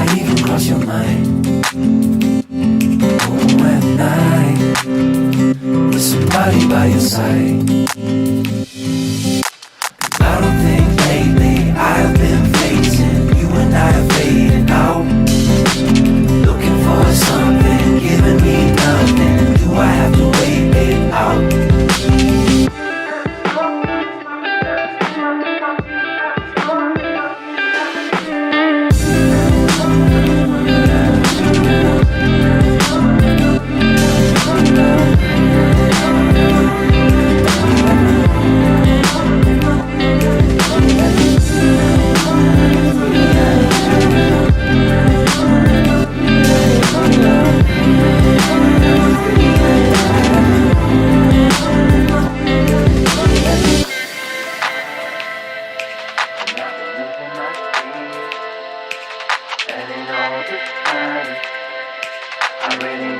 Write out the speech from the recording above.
might even cross your mind. Oh, at night, with somebody by your side. 'Cause I don't think lately I've been phasing. You and I are fading out, looking for something, giving me nothing. Do I have to wait it out? I really